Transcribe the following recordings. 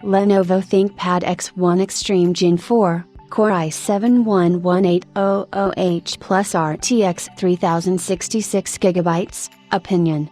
Lenovo ThinkPad X1 Extreme Gen 4, Core i7-11800H plus RTX 3066GB, Opinion.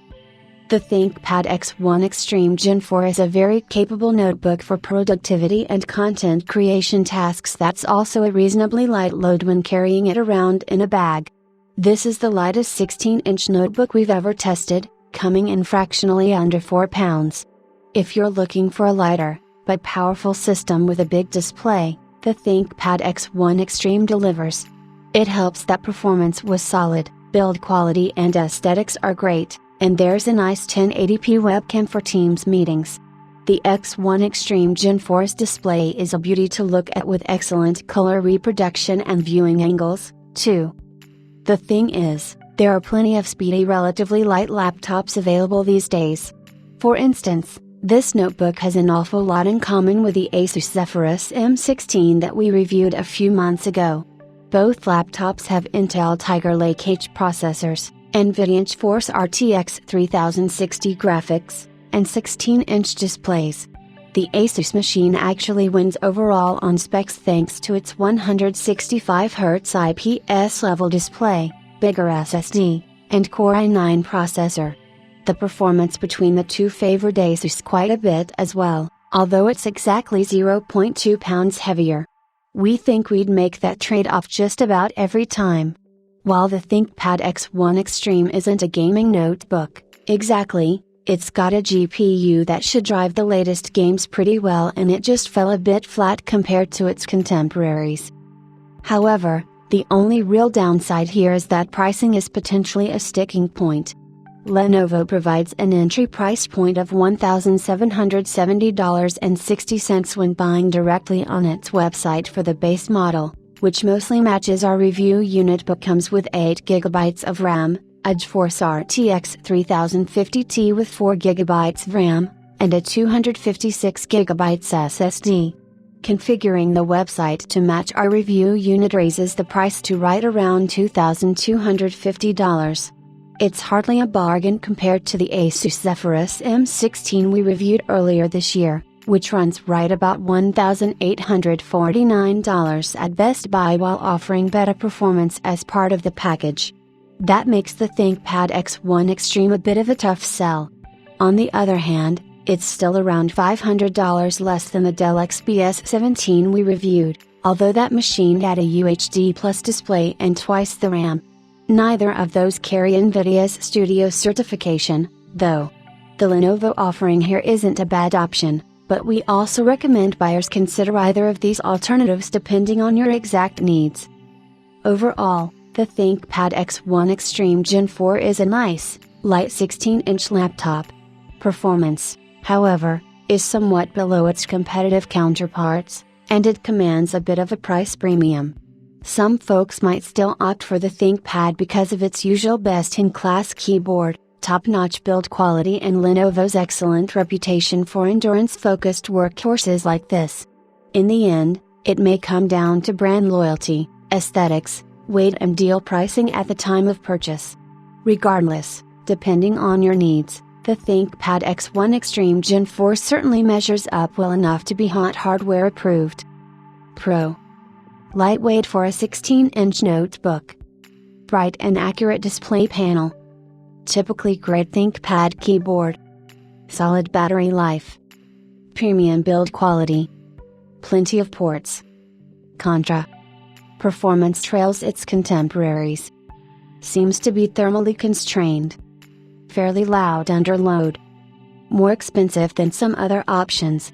The ThinkPad X1 Extreme Gen 4 is a very capable notebook for productivity and content creation tasks that's also a reasonably light load when carrying it around in a bag. This is the lightest 16-inch notebook we've ever tested, coming in fractionally under 4 pounds. If you're looking for a lighter, but powerful system with a big display, the ThinkPad X1 Extreme delivers. It helps that performance was solid, build quality and aesthetics are great, and there's a nice 1080p webcam for Teams meetings. The X1 Extreme Gen 4's display is a beauty to look at with excellent color reproduction and viewing angles, too. The thing is, there are plenty of speedy relatively light laptops available these days. For instance, this notebook has an awful lot in common with the Asus Zephyrus M16 that we reviewed a few months ago. Both laptops have Intel Tiger Lake H processors, NVIDIA GeForce RTX 3060 graphics, and 16-inch displays. The Asus machine actually wins overall on specs thanks to its 165Hz IPS level display, bigger SSD, and Core i9 processor. The performance between the two favored Asus quite a bit as well, although it's exactly 0.2 pounds heavier. We think we'd make that trade-off just about every time. While the ThinkPad X1 Extreme isn't a gaming notebook, exactly, it's got a GPU that should drive the latest games pretty well and it just fell a bit flat compared to its contemporaries. However, the only real downside here is that pricing is potentially a sticking point. Lenovo provides an entry price point of $1,770.60 when buying directly on its website for the base model, which mostly matches our review unit but comes with 8GB of RAM, a GeForce RTX 3050 with 4GB of RAM, and a 256GB SSD. Configuring the website to match our review unit raises the price to right around $2,250. It's hardly a bargain compared to the Asus Zephyrus M16 we reviewed earlier this year, which runs right about $1,849 at Best Buy while offering better performance as part of the package. That makes the ThinkPad X1 Extreme a bit of a tough sell. On the other hand, it's still around $500 less than the Dell XPS 17 we reviewed, although that machine had a UHD Plus display and twice the RAM. Neither of those carry NVIDIA's Studio certification, though. The Lenovo offering here isn't a bad option, but we also recommend buyers consider either of these alternatives depending on your exact needs. Overall, the ThinkPad X1 Extreme Gen 4 is a nice, light 16-inch laptop. Performance, however, is somewhat below its competitive counterparts, and it commands a bit of a price premium. Some folks might still opt for the ThinkPad because of its usual best-in-class keyboard, top-notch build quality and Lenovo's excellent reputation for endurance-focused workhorses like this. In the end, it may come down to brand loyalty, aesthetics, weight and deal pricing at the time of purchase. Regardless, depending on your needs, the ThinkPad X1 Extreme Gen 4 certainly measures up well enough to be hot hardware approved. Pro. Lightweight for a 16-inch notebook. Bright and accurate display panel. Typically great ThinkPad keyboard. Solid battery life. Premium build quality. Plenty of ports. Contra. Performance trails its contemporaries. Seems to be thermally constrained. Fairly loud under load. More expensive than some other options,